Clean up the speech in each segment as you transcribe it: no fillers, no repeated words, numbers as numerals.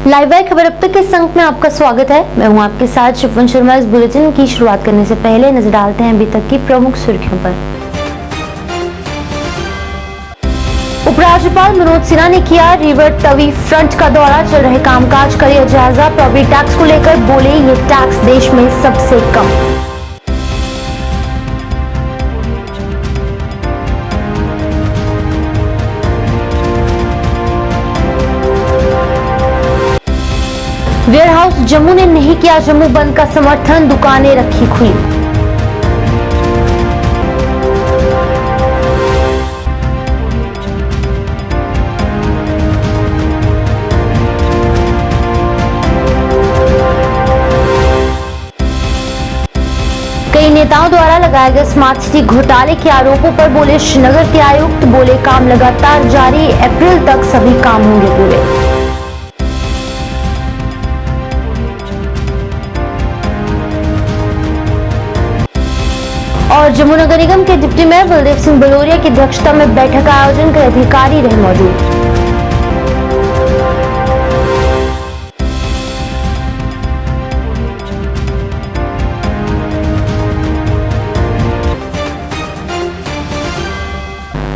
Live wire खबर अब तक के संग में आपका स्वागत है। मैं हूं आपके साथ शिफन शर्मा। इस बुलेटिन की शुरुआत करने से पहले नजर डालते हैं अभी तक की प्रमुख सुर्खियों पर। उपराज्यपाल मनोज सिन्हा ने किया रिवर तवी फ्रंट का दौरा, चल रहे कामकाज का लिया जायजा। प्रॉपर्टी टैक्स को लेकर बोले, ये टैक्स देश में सबसे कम। वेयर हाउस जम्मू ने नहीं किया जम्मू बंद का समर्थन, दुकानें रखी खुली। कई नेताओं द्वारा लगाए गए स्मार्ट सिटी घोटाले के आरोपों पर बोले श्रीनगर के आयुक्त, बोले काम लगातार जारी, अप्रैल तक सभी काम होंगे पूरे। और जम्मू नगर निगम के डिप्टी मेयर बलदेव सिंह बलोरिया की अध्यक्षता में बैठक का आयोजन, कई अधिकारी रहे मौजूद।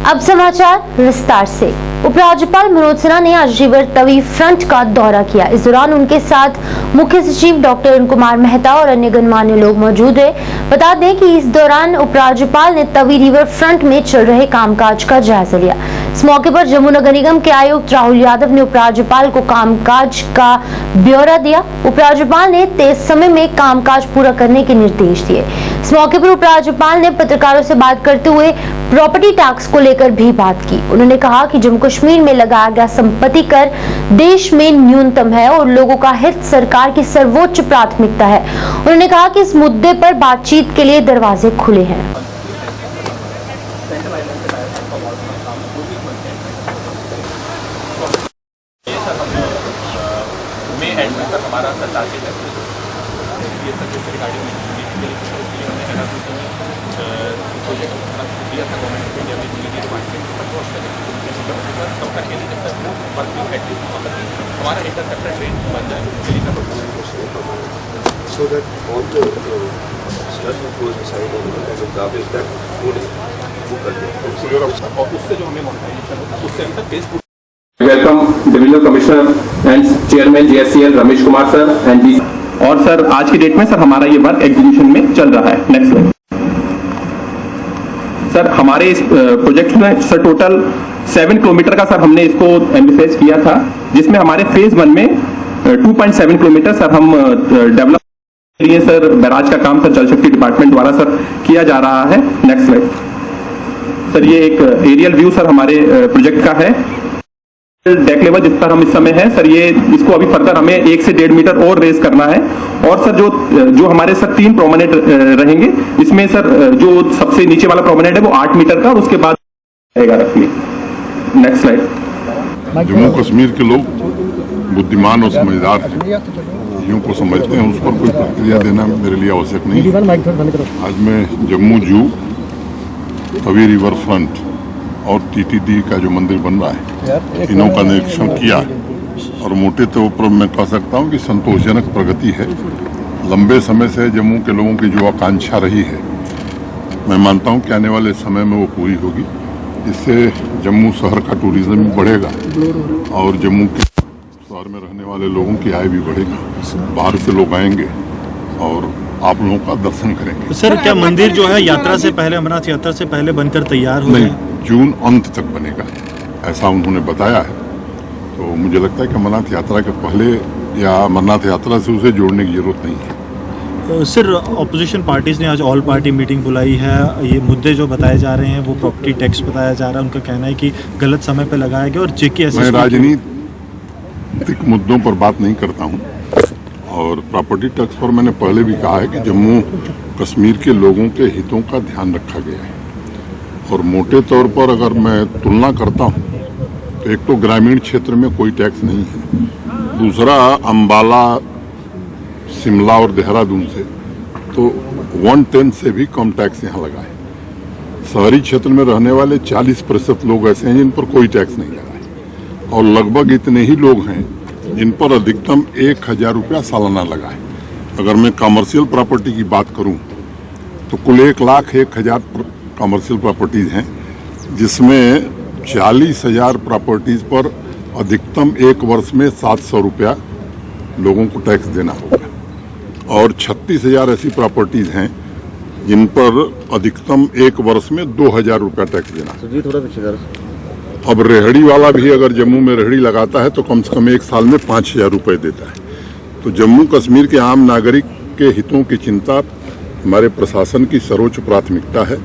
अब समाचार विस्तार से। उपराज्यपाल मनोज सिन्हा ने आज रिवर तवी फ्रंट का दौरा किया। इस दौरान उनके साथ मुख्य सचिव डॉक्टर अरुण कुमार मेहता और अन्य गणमान्य लोग मौजूद रहे। बता दें कि इस दौरान उपराज्यपाल ने तवी रिवर फ्रंट में चल रहे कामकाज का जायजा लिया। इस मौके पर जम्मू नगर निगम के आयुक्त राहुल यादव ने उपराज्यपाल को कामकाज का ब्यौरा दिया। उपराज्यपाल ने तेज समय में कामकाज पूरा करने के निर्देश दिए। इस मौके पर उपराज्यपाल ने पत्रकारों से बात करते हुए प्रॉपर्टी टैक्स को लेकर भी बात की। उन्होंने कहा कि जम्मू कश्मीर में लगाया गया संपत्ति कर देश में न्यूनतम है और लोगों का हित सरकार की सर्वोच्च प्राथमिकता है। उन्होंने कहा कि इस मुद्दे पर बातचीत के लिए दरवाजे खुले हैं। हमारा टारगेट है ये सब रिगार्डिंग प्रोजेक्ट दिया था गवर्नमेंट ऑफ इंडिया में डिपार्टमेंट हमारा इंटरसेप्टर ट्रेन बन जाए दिल्ली का so that all the stuff that goes inside and the garbage that वो कर दे और उससे जो हमें मोनेटाइजेशन होता है उससे हम तक Facebook. Welcome divisional commissioner and chairman JSCL Ramesh Kumar sir and ji. और सर आज की डेट में सर हमारा ये वर्क एग्जीक्यूशन में चल रहा है। Next slide sir. हमारे इस प्रोजेक्ट में सर टोटल 7 किलोमीटर का सर हमने इसको एम्फसाइज किया था, जिसमें हमारे फेज 1 में 2.7 किलोमीटर सर हम डेवलप के लिए सर बैराज का काम सर जल शक्ति डिपार्टमेंट द्वारा सर किया जा रहा है। Next slide sir. ये एक एरियल व्यू सर हमारे प्रोजेक्ट का है। डेक लेवल जिस पर हम इस समय है सर, ये इसको अभी फर्दर हमें 1 से 1.5 मीटर और रेज करना है। और सर जो हमारे सर 3 प्रोमेनेड रहेंगे, इसमें सर जो सबसे नीचे वाला प्रोमेनेड है वो 8 मीटर का और उसके बाद रहेगा रखनी। Next slide. जम्मू कश्मीर के लोग बुद्धिमान और समझदार हैं, यूं को समझते हैं, उस पर कोई प्रतिक्रिया देना मेरे लिए आवश्यक नहीं है। आज मैं जम्मू जू, तवी रिवर फ्रंट और TTD का जो मंदिर बन रहा है, तीनों का निरीक्षण किया और मोटे तौर पर मैं कह सकता हूं कि संतोषजनक प्रगति है। लंबे समय से जम्मू के लोगों की जो आकांक्षा रही है, मैं मानता हूं कि आने वाले समय में वो पूरी होगी। इससे जम्मू शहर का टूरिज्म भी बढ़ेगा और जम्मू के शहर में रहने वाले लोगों की आय भी बढ़ेगी। बाहर से लोग आएंगे और आप लोगों का दर्शन करेंगे। सर क्या मंदिर जो है यात्रा से पहले, अमरनाथ यात्रा से पहले बनकर तैयार हो? नहीं, जून अंत तक बनेगा ऐसा उन्होंने बताया है। तो मुझे लगता है कि अमरनाथ यात्रा के पहले या अमरनाथ यात्रा से उसे जोड़ने की जरूरत नहीं है। तो सर ऑपोजिशन पार्टीज ने आज ऑल पार्टी मीटिंग बुलाई है। ये मुद्दे जो बताए जा रहे हैं वो प्रॉपर्टी टैक्स बताया जा रहा है, उनका कहना है कि गलत समय पर लगाया गया और JK मैं राजनीतिक मुद्दों पर बात नहीं करता हूँ और प्रॉपर्टी टैक्स पर मैंने पहले भी कहा है कि जम्मू कश्मीर के लोगों के हितों का ध्यान रखा गया है। और मोटे तौर पर अगर मैं तुलना करता हूँ तो एक तो ग्रामीण क्षेत्र में कोई टैक्स नहीं है, दूसरा अंबाला, शिमला और देहरादून से तो 110 से भी कम टैक्स यहाँ लगा है। शहरी क्षेत्र में रहने वाले 40% लोग ऐसे हैं जिन पर कोई टैक्स नहीं लगा है और लगभग इतने ही लोग हैं इन पर अधिकतम 1,000 रुपया सालाना लगा है। अगर मैं कमर्शियल प्रॉपर्टी की बात करूं तो कुल 1,01,000 कमर्शियल प्रॉपर्टीज हैं, जिसमें 40,000 प्रॉपर्टीज पर अधिकतम एक वर्ष में 700 रुपया लोगों को टैक्स देना होगा और 36,000 ऐसी प्रॉपर्टीज हैं जिन पर अधिकतम एक वर्ष में 2,000 रुपया टैक्स देना होगा। अब रेहड़ी वाला भी अगर जम्मू में रेहड़ी लगाता है तो कम से कम एक साल में 5,000 रुपये देता है। तो जम्मू कश्मीर के आम नागरिक के हितों की चिंता हमारे प्रशासन की सर्वोच्च प्राथमिकता है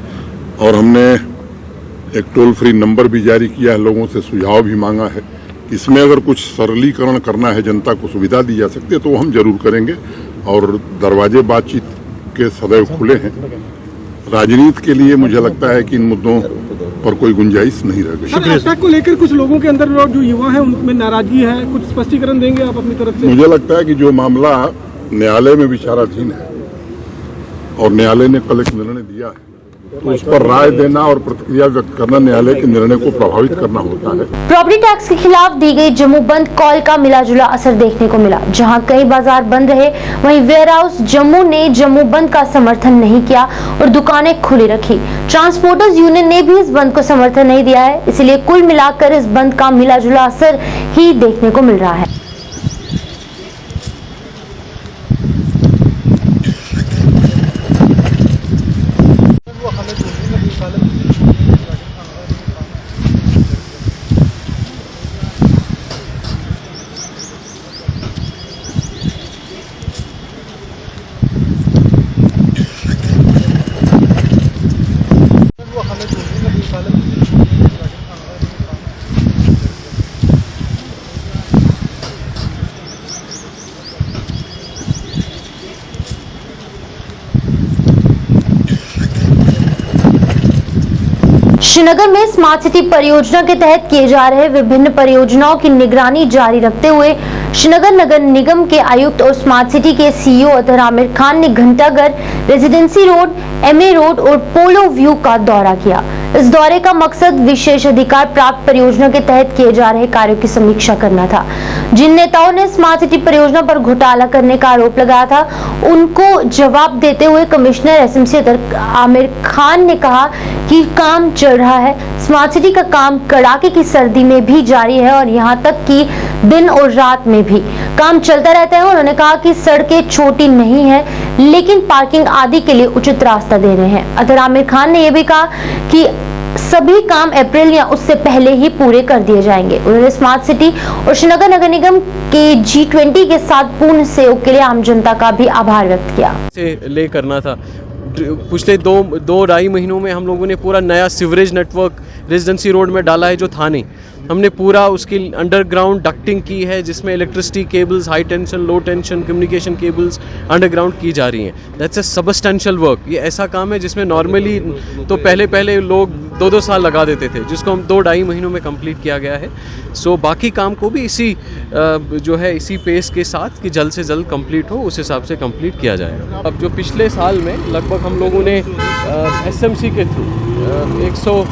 और हमने एक टोल फ्री नंबर भी जारी किया है, लोगों से सुझाव भी मांगा है। इसमें अगर कुछ सरलीकरण करना है, जनता को सुविधा दी जा सकती है तो वो हम जरूर करेंगे और दरवाजे बातचीत के सदैव खुले हैं। राजनीति के लिए मुझे लगता है कि इन मुद्दों पर कोई गुंजाइश नहीं रह गई। सर, अटैक को लेकर कुछ लोगों के अंदर जो युवा हैं उनमें नाराजगी है, कुछ स्पष्टीकरण देंगे आप अपनी तरफ से? मुझे लगता है कि जो मामला न्यायालय में विचाराधीन है और न्यायालय ने कल एक निर्णय दिया है तो उस पर राय देना और प्रतिक्रिया व्यक्त करना न्यायालय के निर्णय को प्रभावित करना होता है। प्रॉपर्टी टैक्स के खिलाफ दी गई जम्मू बंद कॉल का मिलाजुला असर देखने को मिला। जहां कई बाजार बंद रहे, वहीं वेयर हाउस जम्मू ने जम्मू बंद का समर्थन नहीं किया और दुकानें खुली रखी। ट्रांसपोर्टर्स यूनियन ने भी इस बंद को समर्थन नहीं दिया है, इसलिए कुल मिलाकर इस बंद का मिलाजुला असर ही देखने को मिल रहा है। श्रीनगर में स्मार्ट सिटी परियोजना के तहत किए जा रहे विभिन्न परियोजनाओं की निगरानी जारी रखते हुए श्रीनगर नगर निगम के आयुक्त और स्मार्ट सिटी के सीईओ अतहर आमिर खान ने घंटाघर, रेजिडेंसी रोड, एमए रोड और पोलो व्यू का दौरा किया। इस दौरे का मकसद विशेष अधिकार प्राप्त परियोजना के तहत किए जा रहे कार्यों की समीक्षा करना था। जिन नेताओं ने स्मार्ट सिटी परियोजना पर घोटाला करने का आरोप लगाया था, उनको जवाब देते हुए कमिश्नर एसएमसी अतहर आमिर खान ने कहा कि काम चल रहा है। स्मार्ट सिटी का काम कड़ाके की सर्दी में भी जारी है और यहाँ तक कि दिन और रात में भी काम चलता रहता है। उन्होंने कहा कि सड़कें छोटी नहीं है, लेकिन पार्किंग आदि के लिए उचित रास्ता दे रहे हैं। अतहर आमिर खान ने यह भी कहा कि सभी काम अप्रैल या उससे पहले ही पूरे कर दिए जाएंगे। उन्होंने स्मार्ट सिटी और श्रीनगर नगर निगम के G20 के साथ पूर्ण सहयोग के लिए आम जनता का भी आभार व्यक्त किया। से ले करना था। पिछले दो ढाई महीनों में हम लोगों ने पूरा नया सीवरेज नेटवर्क रेजिडेंसी रोड में डाला है जो था नहीं। हमने पूरा उसकी अंडरग्राउंड डक्टिंग की है, जिसमें इलेक्ट्रिसिटी केबल्स, हाई टेंशन, लो टेंशन कम्युनिकेशन केबल्स अंडरग्राउंड की जा रही हैं। That's a substantial work. ये ऐसा काम है जिसमें नॉर्मली तो पहले लोग 2-2 साल लगा देते थे, जिसको हम 2-2.5 महीनों में कंप्लीट किया गया है। सो बाकी काम को भी इसी पेस के साथ कि जल्द से जल्द कंप्लीट हो, उस हिसाब से कंप्लीट किया जाएगा। अब जो पिछले साल में लगभग हम लोगों ने एसएमसी के थ्रू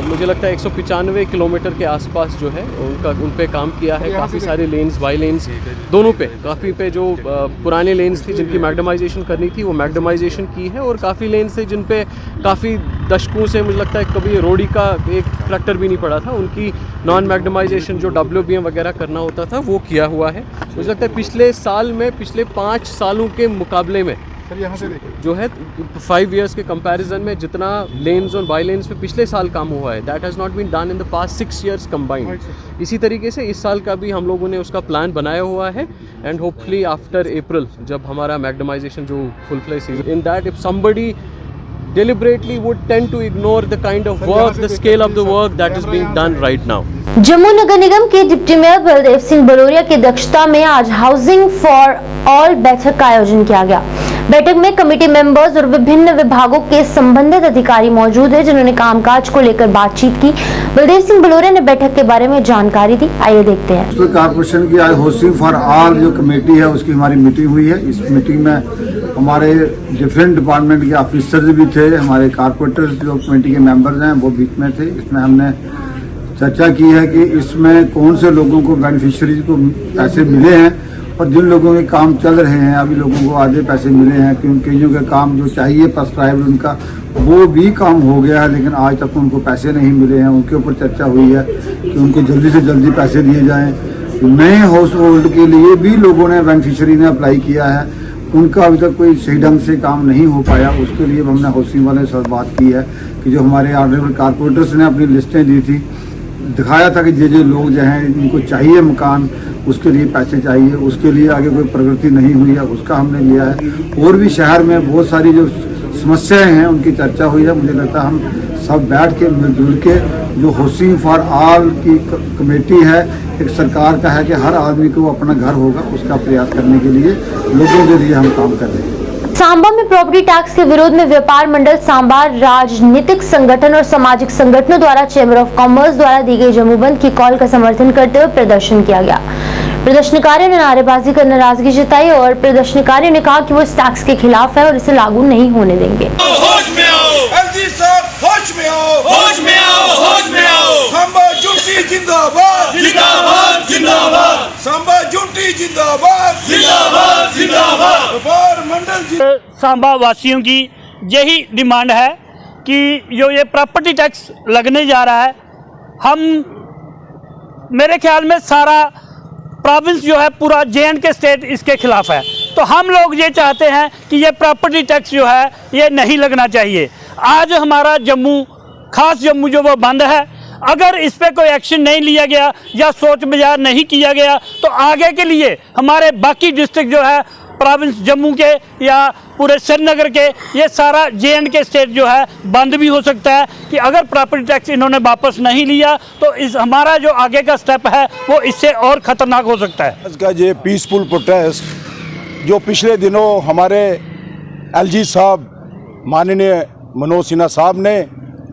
मुझे लगता है 195 किलोमीटर के आसपास जो है उन पे काम किया है। काफ़ी सारे लेन्स, बाई लेन्स दोनों पे, काफ़ी पे जो पुराने लेन्स थी जिनकी मैग्डमाइजेशन करनी थी वो मैग्डमाइजेशन की है, और काफ़ी लेन्स थे जिन पे काफ़ी दशकों से मुझे लगता है कभी रोडी का एक ट्रैक्टर भी नहीं पड़ा था, उनकी नॉन मैग्डमाइजेशन जो WBM वगैरह करना होता था वो किया हुआ है। मुझे लगता है पिछले साल में, पिछले 5 सालों के मुकाबले में जो है 5 इयर्स के कंपैरिजन में जितना लेन्स और बाई लेन्स पे पिछले साल काम हुआ है, that has not been done in the past 6 years combined. इसी तरीके से इस साल का भी हम लोगों ने उसका प्लान बनाया हुआ है, एंड होपफुली आफ्टर अप्रैल जब हमारा मैग्डमाइजेशन जो full fledge season, in that if somebody deliberately would tend to ignore the kind of work, the scale of the work that is being done right now. Jammu नगर निगम के डिप्टी मेयर बलदेव सिंह बलोरिया की अध्यक्षता में आज हाउसिंग फॉर ऑल बैठक का आयोजन किया गया। बैठक में कमेटी मेंबर्स और विभिन्न विभागों के संबंधित अधिकारी मौजूद हैं, जिन्होंने कामकाज को लेकर बातचीत की। बलदेव सिंह बलोरिया ने बैठक के बारे में जानकारी दी, आइए देखते हैं। कॉर्पोरेशन की आज हाउसिंग फॉर ऑल जो कमेटी है उसकी हमारी मीटिंग हुई है। इस मीटिंग में हमारे डिफरेंट डिपार्टमेंट के ऑफिसर्स भी थे, हमारे कारपोरेटर्स जो कमेटी के मेंबर्स हैं वो बीच में थे। इसमें हमने चर्चा की है कि इसमें कौन से लोगों को बेनिफिशियरी को पैसे मिले हैं और जिन लोगों के काम चल रहे हैं अभी लोगों को आधे पैसे मिले हैं कि कईयों का काम जो चाहिए प्रेस्क्राइब उनका वो भी काम हो गया है लेकिन आज तक उनको पैसे नहीं मिले हैं। उनके ऊपर चर्चा हुई है कि उनको जल्दी से जल्दी पैसे दिए जाएं। नए हाउस होल्ड के लिए भी लोगों ने बेनिफिशियरी ने अप्लाई किया है, उनका अभी तक कोई सही ढंग से काम नहीं हो पाया। उसके लिए हमने हाउसिंग वाले से बात की है कि जो हमारे ऑनरेबल कारपोरेटर्स ने अपनी लिस्टें दी थी, दिखाया था कि जो लोग जो हैं इनको चाहिए मकान, उसके लिए पैसे चाहिए, उसके लिए आगे कोई प्रगति नहीं हुई है, उसका हमने लिया है। और भी शहर में बहुत सारी जो समस्याएं हैं उनकी चर्चा हुई है। मुझे लगता है हम सब बैठ के मिलजुल के जो हाउसिंग फॉर ऑल की कमेटी है, एक सरकार का है कि हर आदमी को अपना घर होगा, उसका प्रयास करने के लिए लोगों के लिए हम काम कर रहे हैं। सांबा में प्रॉपर्टी टैक्स के विरोध में व्यापार मंडल सांबा, राजनीतिक संगठन और सामाजिक संगठनों द्वारा चैम्बर ऑफ कॉमर्स द्वारा दी गई जम्मूबंद की कॉल का समर्थन करते हुए प्रदर्शन किया गया। प्रदर्शनकारियों ने नारेबाजी कर नाराजगी जताई और प्रदर्शनकारियों ने कहा कि वो इस टैक्स के खिलाफ है और इसे लागू नहीं होने देंगे। होश में आओ एलजी साहब, होश में आओ, होश में आओ, होश में आओ। सांबा झूठी जिंदाबाद, जिंदाबाद, जिंदाबाद। सांबा झूठी जिंदाबाद, जिंदाबाद, जिंदाबाद। व्यापार मंडल सांबा वासियों की यही डिमांड है कि जो ये प्रॉपर्टी टैक्स लगने जा रहा है, मेरे ख्याल में सारा प्रोविंस जो है पूरा J&K स्टेट इसके खिलाफ है। तो हम लोग ये चाहते हैं कि ये प्रॉपर्टी टैक्स जो है ये नहीं लगना चाहिए। आज हमारा जम्मू, खास जम्मू जो वो बंद है, अगर इस पे कोई एक्शन नहीं लिया गया या सोच विचार नहीं किया गया तो आगे के लिए हमारे बाकी डिस्ट्रिक्ट जो है प्रोविंस जम्मू के या पूरे श्रीनगर के, ये सारा J&K स्टेट जो है बंद भी हो सकता है कि अगर प्रॉपर्टी टैक्स इन्होंने वापस नहीं लिया तो इस हमारा जो आगे का स्टेप है वो इससे और ख़तरनाक हो सकता है। इसका ये पीसफुल प्रोटेस्ट जो पिछले दिनों हमारे LG साहब, माननीय मनोज सिन्हा साहब ने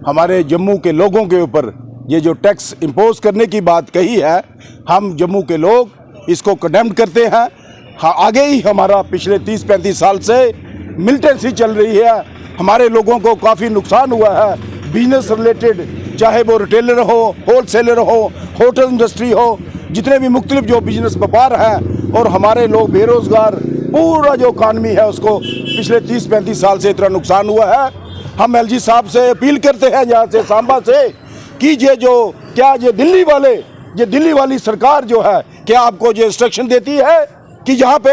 हमारे जम्मू के लोगों के ऊपर ये जो टैक्स इम्पोज करने की बात कही है, हम जम्मू के लोग इसको कंडेम करते हैं। हाँ, आगे ही हमारा पिछले 30-35 साल से मिलिटेंसी चल रही है, हमारे लोगों को काफ़ी नुकसान हुआ है बिजनेस रिलेटेड, चाहे वो रिटेलर हो, होलसेलर हो, होटल इंडस्ट्री हो, जितने भी मुख्तलिफ जो बिजनेस व्यापार हैं, और हमारे लोग बेरोज़गार, पूरा जो इकानमी है उसको पिछले 30-35 साल से इतना नुकसान हुआ है। हम LG साहब से अपील करते हैं यहाँ से सांबा से कि ये जो क्या ये दिल्ली वाली सरकार जो है क्या आपको जो इंस्ट्रक्शन देती है कि यहाँ पे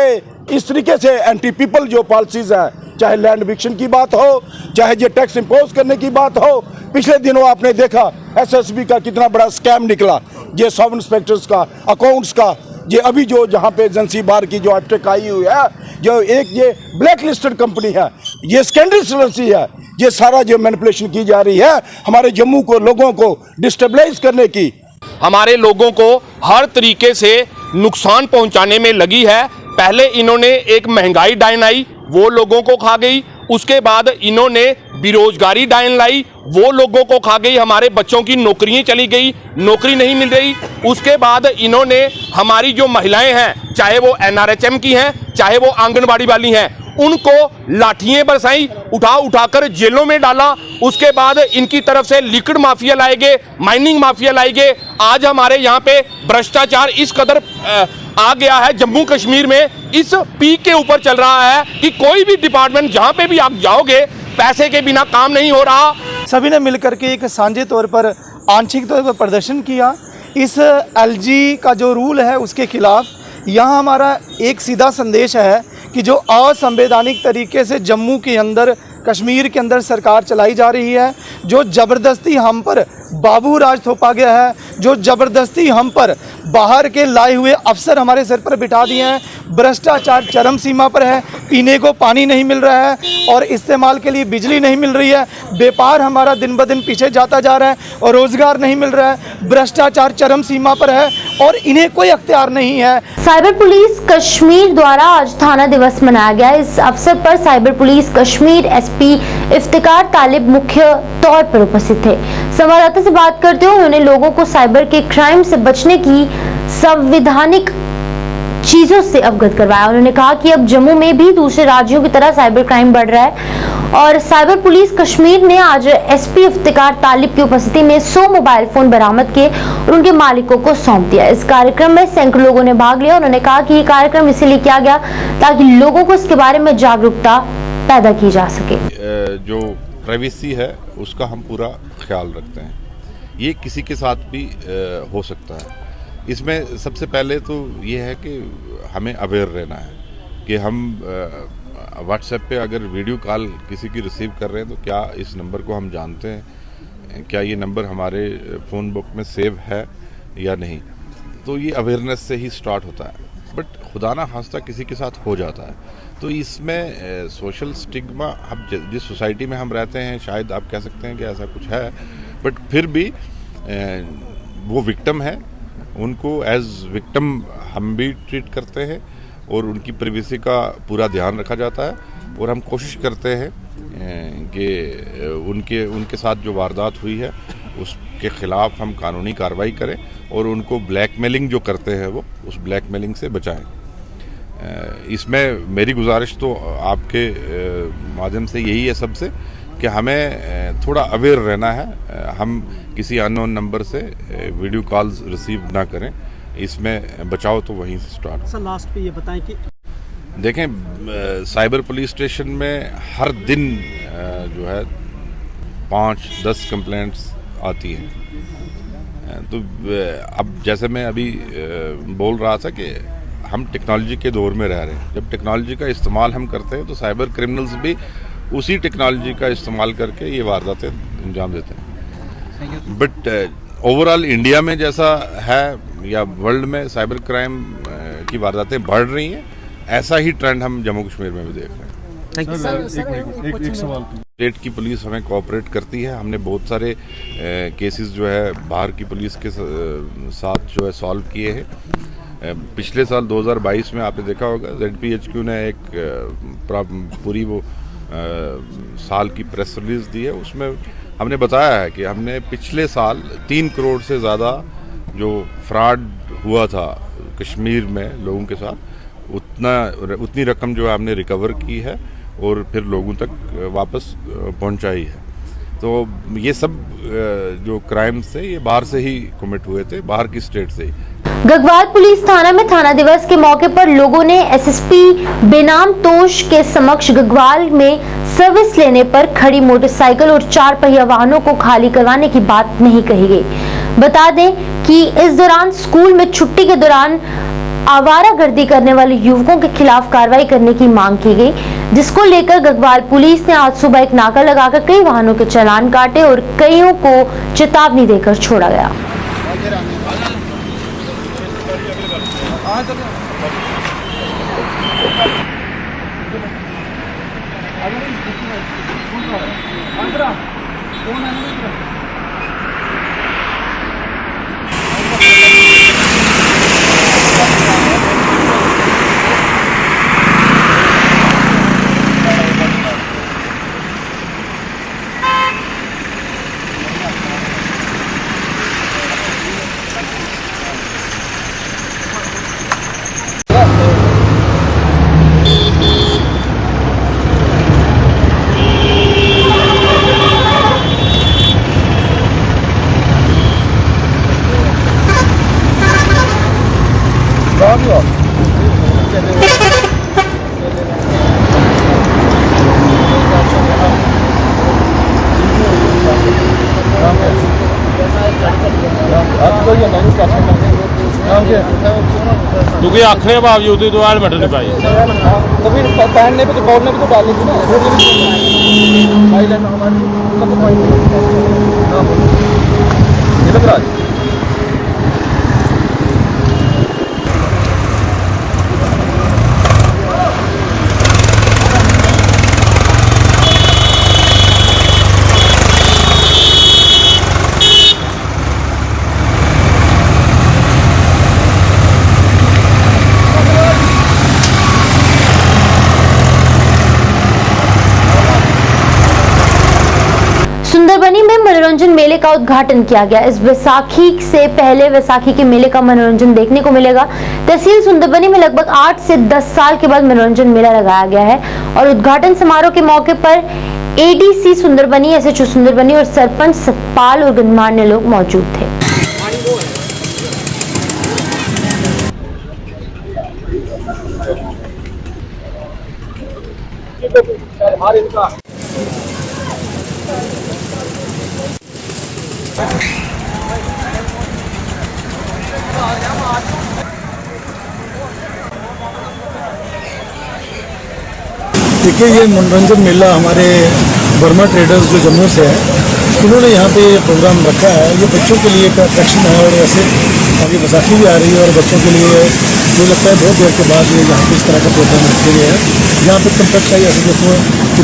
इस तरीके से एंटी पीपल जो पॉलिसीज है, चाहे लैंड इविक्शन की बात हो, चाहे ये टैक्स इम्पोज करने की बात हो। पिछले दिनों आपने देखा SSB का कितना बड़ा स्कैम निकला, ये सब इंस्पेक्टर्स का, अकाउंट्स का, ये अभी जो जहाँ पे एजेंसी बार की जो एप्टेक आई हुई है, जो एक ये ब्लैक लिस्टेड कंपनी है, ये स्कैंडल्स है, ये सारा जो मैनिपुलेशन की जा रही है हमारे जम्मू को लोगों को डिस्टेबलाइज करने की, हमारे लोगों को हर तरीके से नुकसान पहुंचाने में लगी है। पहले इन्होंने एक महंगाई डायन आई, वो लोगों को खा गई। उसके बाद इन्होंने बेरोजगारी डायन लाई, वो लोगों को खा गई। हमारे बच्चों की नौकरियां चली गई, नौकरी नहीं मिल रही। उसके बाद इन्होंने हमारी जो महिलाएं हैं, चाहे वो NRHM की हैं, चाहे वो आंगनबाड़ी वाली हैं, उनको लाठियां बरसाई, उठाकर जेलों में डाला। उसके बाद इनकी तरफ से लिक्विड माफिया लाए गए, माइनिंग माफिया लाए गए। आज हमारे यहाँ पे भ्रष्टाचार इस कदर आ गया है, जम्मू कश्मीर में इस पीक के ऊपर चल रहा है कि कोई भी डिपार्टमेंट जहाँ पे भी आप जाओगे पैसे के बिना काम नहीं हो रहा। सभी ने मिलकर के एक साझे तौर पर, आंशिक तौर पर प्रदर्शन किया इस LG का जो रूल है उसके खिलाफ। यहाँ हमारा एक सीधा संदेश है कि जो असंवैधानिक तरीके से जम्मू के अंदर, कश्मीर के अंदर सरकार चलाई जा रही है, जो ज़बरदस्ती हम पर बाबू राज थोपा गया है, जो ज़बरदस्ती हम पर बाहर के लाए हुए अफसर हमारे सिर पर बिठा दिए हैं, भ्रष्टाचार चरम सीमा पर है, पीने को पानी नहीं मिल रहा है और इस्तेमाल के लिए बिजली नहीं मिल रही है, व्यापार हमारा दिन ब दिन पीछे जाता जा रहा है और रोज़गार नहीं मिल रहा है, भ्रष्टाचार चरम सीमा पर है और इन्हें कोई अख्तियार नहीं है। साइबर पुलिस कश्मीर द्वारा आज थाना दिवस मनाया गया। इस अवसर पर cyber police Kashmir SP Iftikhar Talib मुख्य तौर पर उपस्थित थे। संवाददाता से बात करते हुए उन्होंने लोगों को साइबर के क्राइम से बचने की संवैधानिक चीजों से अवगत करवाया। उन्होंने कहा कि अब जम्मू में भी दूसरे राज्यों की तरह साइबर क्राइम बढ़ रहा है और साइबर पुलिस कश्मीर ने आज एसपी इफ्तिकार तालिब की उपस्थिति में 100 मोबाइल फोन बरामद किए और उनके मालिकों को सौंप दिया। इस कार्यक्रम में सैकड़ों लोगों ने भाग लिया। उन्होंने कहा कि ये कार्यक्रम इसीलिए किया गया ताकि लोगों को इसके बारे में जागरूकता पैदा की जा सके। जो प्राइवेसी है उसका हम पूरा ख्याल रखते हैं। ये किसी के साथ भी हो सकता है। इसमें सबसे पहले तो ये है कि हमें अवेयर रहना है कि हम व्हाट्सएप पे अगर वीडियो कॉल किसी की रिसीव कर रहे हैं तो क्या इस नंबर को हम जानते हैं, क्या ये नंबर हमारे फ़ोन बुक में सेव है या नहीं। तो ये अवेयरनेस से ही स्टार्ट होता है, बट खुदा ना खास्ता किसी के साथ हो जाता है तो इसमें सोशल स्टिग्मा, हम जिस सोसाइटी में हम रहते हैं शायद आप कह सकते हैं कि ऐसा कुछ है, बट फिर भी वो विक्टिम है, उनको एज विक्टिम हम भी ट्रीट करते हैं और उनकी प्राइवेसी का पूरा ध्यान रखा जाता है और हम कोशिश करते हैं कि उनके साथ जो वारदात हुई है उसके ख़िलाफ़ हम कानूनी कार्रवाई करें और उनको ब्लैकमेलिंग जो करते हैं वो उस ब्लैकमेलिंग से बचाएं। इसमें मेरी गुजारिश तो आपके माध्यम से यही है सबसे कि हमें थोड़ा अवेयर रहना है। हम किसी अननोन नंबर से वीडियो कॉल्स रिसीव ना करें, इसमें बचाव तो वहीं से स्टार्ट। सर लास्ट पे ये बताएं कि देखें साइबर पुलिस स्टेशन में हर दिन जो है 5-10 कंप्लेंट्स आती हैं। तो अब जैसे मैं अभी बोल रहा था कि हम टेक्नोलॉजी के दौर में रह रहे हैं। जब टेक्नोलॉजी का इस्तेमाल हम करते हैं तो साइबर क्रिमिनल्स भी उसी टेक्नोलॉजी का इस्तेमाल करके ये वारदातें अंजाम देते हैं। बट ओवरऑल इंडिया में जैसा है या वर्ल्ड में साइबर क्राइम की वारदातें बढ़ रही हैं, ऐसा ही ट्रेंड हम जम्मू कश्मीर में भी देख रहे हैं। एक सवाल, स्टेट की पुलिस हमें कोऑपरेट करती है। हमने बहुत सारे केसेस जो है बाहर की पुलिस के साथ जो है सॉल्व किए हैं। पिछले साल 2022 में आपने देखा होगा ZPHQ ने एक पूरी वो साल की प्रेस रिलीज दी है। उसमें हमने बताया है कि हमने पिछले साल 3 करोड़ से ज़्यादा जो फ्रॉड हुआ था कश्मीर में लोगों के साथ, उतनी रकम जो है हमने रिकवर की है और फिर लोगों तक वापस पहुंचाई है। तो ये सब जो क्राइम्स थे ये बाहर से ही कमिट हुए थे, बाहर की स्टेट से ही। गगवाल पुलिस थाना में थाना दिवस के मौके पर लोगों ने एसएसपी बेनाम तोश के समक्ष गगवाल में सर्विस लेने पर खड़ी मोटरसाइकिल और 4 पहिया वाहनों को खाली करवाने की बात नहीं कही गई। बता दें कि इस दौरान स्कूल में छुट्टी के दौरान आवारागर्दी करने वाले युवकों के खिलाफ कार्रवाई करने की मांग की गई, जिसको लेकर गगवाल पुलिस ने आज सुबह एक नाका लगाकर कई वाहनों के चालान काटे और कईयों को चेतावनी देकर छोड़ा गया। क्योंकि आखने के बावजूद ही तो हेलमेट नहीं पाई, तो फिर पहनने पे तो पौड़ने पे तो डालनी थी ना। सुंदरबनी में मनोरंजन मेले का उद्घाटन किया गया। इस वैसाखी से पहले वैसाखी के मेले का मनोरंजन देखने को मिलेगा। तहसील सुंदरबनी में लगभग 8 से 10 साल के बाद मनोरंजन मेला लगाया गया है और उद्घाटन समारोह के मौके पर एडीसी सुंदरबनी, एसएचओ सुंदरबनी और सरपंच सतपाल और गणमान्य लोग मौजूद थे। देखिए, ये मनोरंजन मेला हमारे वर्मा ट्रेडर्स जो जम्मू से है, उन्होंने यहाँ पे ये प्रोग्राम रखा है। ये बच्चों के लिए एक अट्रैक्शन है और ऐसे अभी बैसाखी भी आ रही है और बच्चों के लिए मुझे लगता है बहुत देर के बाद ये यहाँ पे इस तरह का प्रोग्राम रखे गए हैं। यहाँ पे कम्प्लेक्स है, ऐसे देखो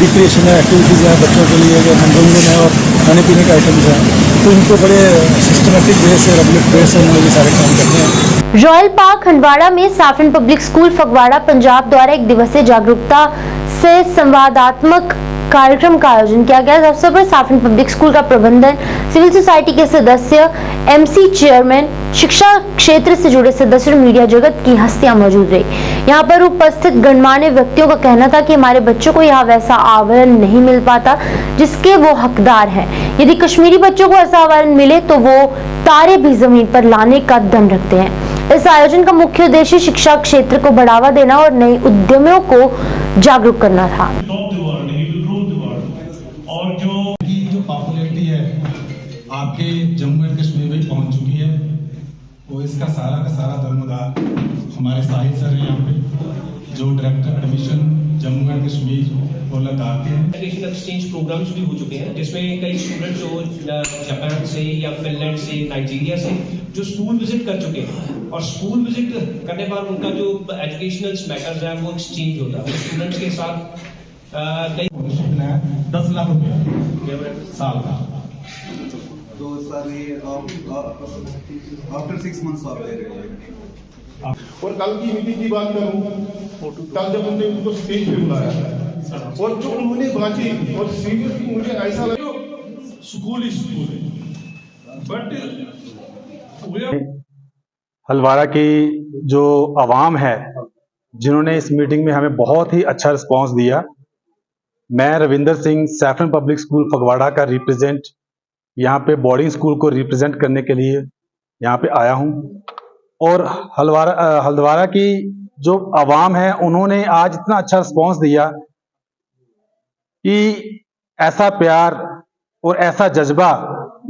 रिक्रिएशन है, एक्टिविटीज़ हैं बच्चों के लिए, जो मनोरंजन है और खाने पीने के आइटम्स हैं, तो इनको बड़े सिस्टमेटिक वे से, रेगुलर वे से उन्होंने ये सारे काम करते हैं। रॉयल पार्क हंडवाड़ा में साफिन पब्लिक स्कूल फगवाड़ा पंजाब द्वारा 1 दिवसीय जागरूकता से संवादात्मक कार्यक्रम का आयोजन किया गया। इस अवसर पर साफिन पब्लिक स्कूल का प्रबंधन, सिविल सोसाइटी के सदस्य, एमसी चेयरमैन, शिक्षा क्षेत्र से जुड़े सदस्य और मीडिया जगत की हस्तियां मौजूद रही। यहाँ पर उपस्थित गणमान्य व्यक्तियों का कहना था कि हमारे बच्चों को यहाँ वैसा आवरण नहीं मिल पाता जिसके वो हकदार हैं। यदि कश्मीरी बच्चों को ऐसा आवरण मिले तो वो तारे भी जमीन पर लाने का दम रखते हैं। इस आयोजन का मुख्य उद्देश्य शिक्षा क्षेत्र को बढ़ावा देना और नए उद्यमियों को जागरूक करना था। और जो पॉपुलैरिटी है आपके जम्मू एंड कश्मीर में पहुंच चुकी है, वो इसका सारा का सारा दारोमदार हमारे साहिल सर हैं यहाँ पे, जो director admission Jammu and Kashmir और लद्दाख के हैं। एजुकेशन एक्सचेंज प्रोग्राम्स भी हो चुके हैं, जिसमें कई स्टूडेंट जो जापान से या फिनलैंड से, नाइजीरिया से जो स्कूल विजिट कर चुके हैं और स्कूल विजिट करने पर उनका जो एजुकेशनल मैटर्स है वो एक्सचेंज होता है स्टूडेंट्स के साथ। कई 10 लाख रुपया साल का, तो सर ये आफ्टर 6 मंथ्स आप दे रहे हैं। और कल की मीटिंग की बात करूं, कल जब हमने उनको स्टेज पे बुलाया और जो उन्होंने बातें और सीरियसली मुझे ऐसा लगा स्कूल है, बट हलवाड़ा की जो आवाम है जिन्होंने इस मीटिंग में हमें बहुत ही अच्छा रिस्पांस दिया। मैं Ravinder Singh saffron public school Phagwara का रिप्रेजेंट यहाँ पे बोर्डिंग स्कूल को रिप्रेजेंट करने के लिए यहाँ पे आया हूँ और हल्द्वारा की जो आवाम है उन्होंने आज इतना अच्छा रिस्पांस दिया कि ऐसा प्यार और ऐसा जज्बा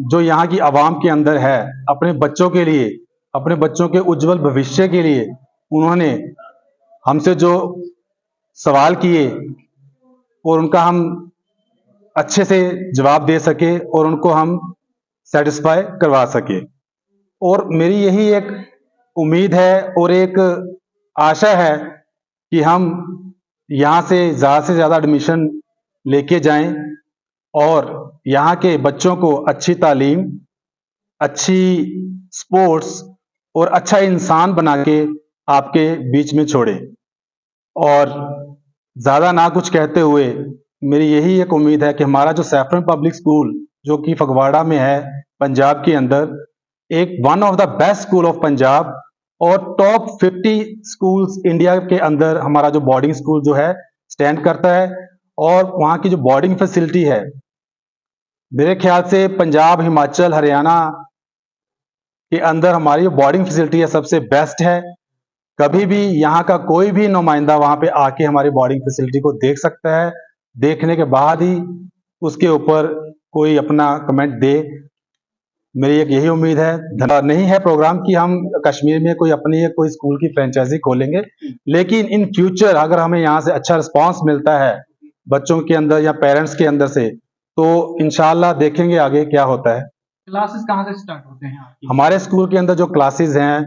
जो यहाँ की आवाम के अंदर है अपने बच्चों के लिए, अपने बच्चों के उज्जवल भविष्य के लिए, उन्होंने हमसे जो सवाल किए और उनका हम अच्छे से जवाब दे सके और उनको हम सेटिस्फाई करवा सके। और मेरी यही एक उम्मीद है और एक आशा है कि हम यहाँ से ज़्यादा एडमिशन लेके जाएं और यहाँ के बच्चों को अच्छी तालीम, अच्छी स्पोर्ट्स और अच्छा इंसान बना के आपके बीच में छोड़े। और ज़्यादा ना कुछ कहते हुए मेरी यही एक उम्मीद है कि हमारा जो सैफरन पब्लिक स्कूल जो कि फगवाड़ा में है पंजाब के अंदर, एक one of the best school of Punjab और टॉप 50 स्कूल्स इंडिया के अंदर हमारा जो बोर्डिंग स्कूल जो है स्टैंड करता है। और वहाँ की जो बोर्डिंग फैसिलिटी है मेरे ख्याल से पंजाब, हिमाचल, हरियाणा के अंदर हमारी जो बोर्डिंग फैसिलिटी है सबसे बेस्ट है। कभी भी यहाँ का कोई भी नुमाइंदा वहाँ पे आके हमारी बोर्डिंग फैसिलिटी को देख सकता है, देखने के बाद ही उसके ऊपर कोई अपना कमेंट दे। मेरी एक यही उम्मीद है। नहीं है प्रोग्राम कि हम कश्मीर में कोई अपनी कोई स्कूल की फ्रेंचाइजी खोलेंगे, लेकिन इन फ्यूचर अगर हमें यहाँ से अच्छा रिस्पांस मिलता है बच्चों के अंदर या पेरेंट्स के अंदर से, तो इंशाल्लाह देखेंगे आगे क्या होता है। क्लासेस कहाँ से स्टार्ट होते हैं? हमारे स्कूल के अंदर जो क्लासेस हैं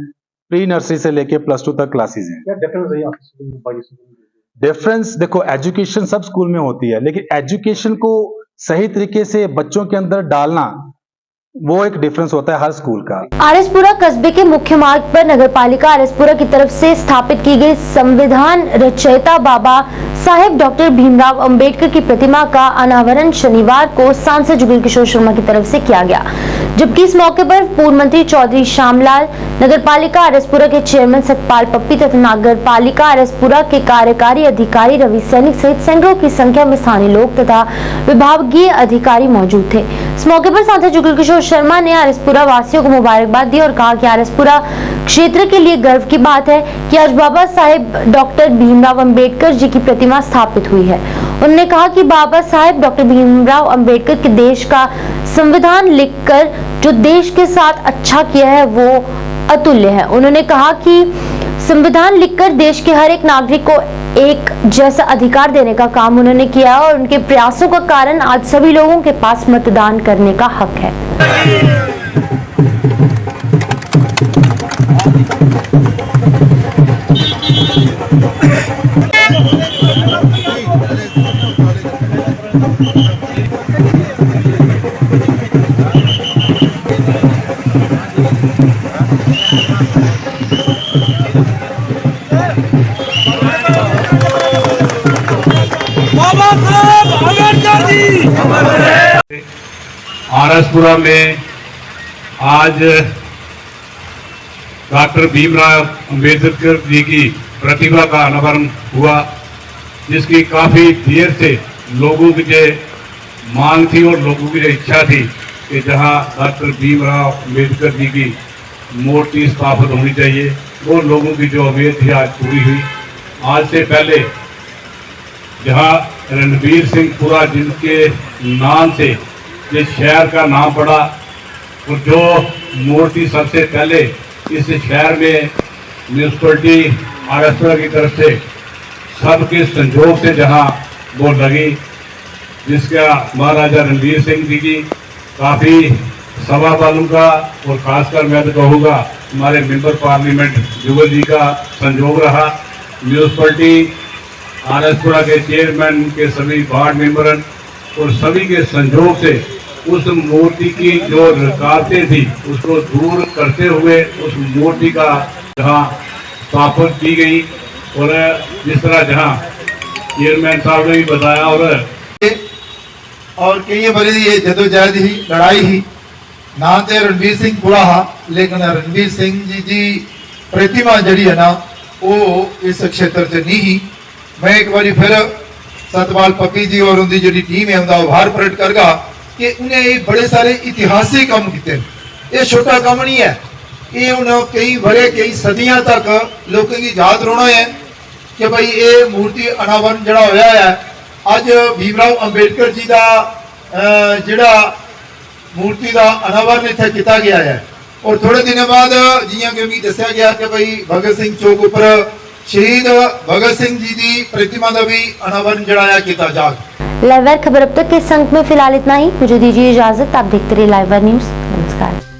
प्री नर्सरी से लेके +2 तक क्लासेस हैं। क्या डिफरेंस है आपके स्कूल में बाकी स्कूल में? डिफरेंस देखो, एजुकेशन सब स्कूल में होती है, लेकिन एजुकेशन को सही तरीके से बच्चों के अंदर डालना वो एक डिफरेंस होता है हर स्कूल का। आरएसपुरा कस्बे के मुख्य मार्ग पर नगरपालिका आरएसपुरा की तरफ से स्थापित की गई संविधान रचयिता बाबा साहेब डॉक्टर भीमराव अंबेडकर की प्रतिमा का अनावरण शनिवार को सांसद जुगल किशोर शर्मा की तरफ से किया गया, जबकि इस मौके पर पूर्व मंत्री चौधरी श्यामलाल, नगरपालिका आरएसपुरा के चेयरमैन सतपाल पप्पी तथा नगरपालिका आरएसपुरा के कार्यकारी अधिकारी रवि सैनिक सहित सैकड़ों की संख्या में स्थानीय लोग तथा विभागीय अधिकारी मौजूद थे। इस मौके पर सांसद जुगल किशोर शर्मा ने आरएसपुरा वासियों को मुबारकबाद दी और कहा कि आरएसपुरा क्षेत्र के लिए गर्व की बात है कि आज बाबा साहेब डॉक्टर भीमराव अंबेडकर जी की प्रतिमा स्थापित हुई है। उन्होंने कहा कि बाबा साहेब डॉक्टर भीमराव अंबेडकर के देश का संविधान लिखकर जो देश के साथ अच्छा किया है वो अतुल्य है। उन्होंने कहा कि संविधान लिखकर देश के हर एक नागरिक को एक जैसा अधिकार देने का काम उन्होंने किया और उनके प्रयासों का कारण आज सभी लोगों के पास मतदान करने का हक है। आरएसपुरा में आज डॉक्टर भीमराव अंबेडकर जी की प्रतिभा का अनावरण हुआ, जिसकी काफ़ी देर से लोगों की जो मांग थी और लोगों की जो इच्छा थी कि जहां डॉक्टर भीमराव अंबेडकर जी की मूर्ति स्थापित होनी चाहिए, वो लोगों की जो उम्मीद थी आज पूरी हुई। आज से पहले जहां रणवीर सिंह पुरा जिनके नाम से जिस शहर का नाम पड़ा और जो मूर्ति सबसे पहले इस शहर में म्यूनसिपलिटी आरएसपुरा की तरफ से सबके संजोग से जहां वो लगी, जिसका महाराजा रणवीर सिंह जी की काफ़ी सभा वालों का और खासकर मैं तो कहूँगा हमारे मेंबर पार्लियामेंट जुगल जी का संजोग रहा। म्यूनसिपलिटी आरएसपुरा के चेयरमैन के सभी वार्ड मेंबर और सभी के संजोग से उस मूर्ति की जो रुकावटें थी उसको दूर करते हुए उस मूर्ति का जहाँ स्थापना की गई और जिस तरह जहाँ चेयरमैन साहब ने भी बताया और कई बारी ये जदोजहद ही लड़ाई ही ना तो रणवीर सिंह पुरा हा, लेकिन रणवीर सिंह जी प्रतिमा जड़ी है ना वो इस क्षेत्र से नहीं ही। मैं एक बार फिर सतपाल पप्पी जी और उनकी जी टीम है उनका आभार प्रकट करगा कि उन्हें ये बड़े सारे इतिहासिक काम किए। ये छोटा काम नहीं है, ये उन्हें कई बड़े कई सदियां तक लोगों की याद रोना है कि भाई ये मूर्ति अनावरण जड़ा होया है। आज भीमराव अंबेडकर जी का जड़ा मूर्ति का अनावरण इतना किया गया है और थोड़े दिन बाद जियां कि भी दसिया गया कि भाई भगत सिंह चौक उपर शहीद भगत सिंह जी की प्रतिमा का भी अनावरण जड़ाया किया जाए। लाइव खबर अब तक के इस अंक में फिलहाल इतना ही। मुझे दीजिए इजाजत। आप देखते रहिए लाइव न्यूज। नमस्कार।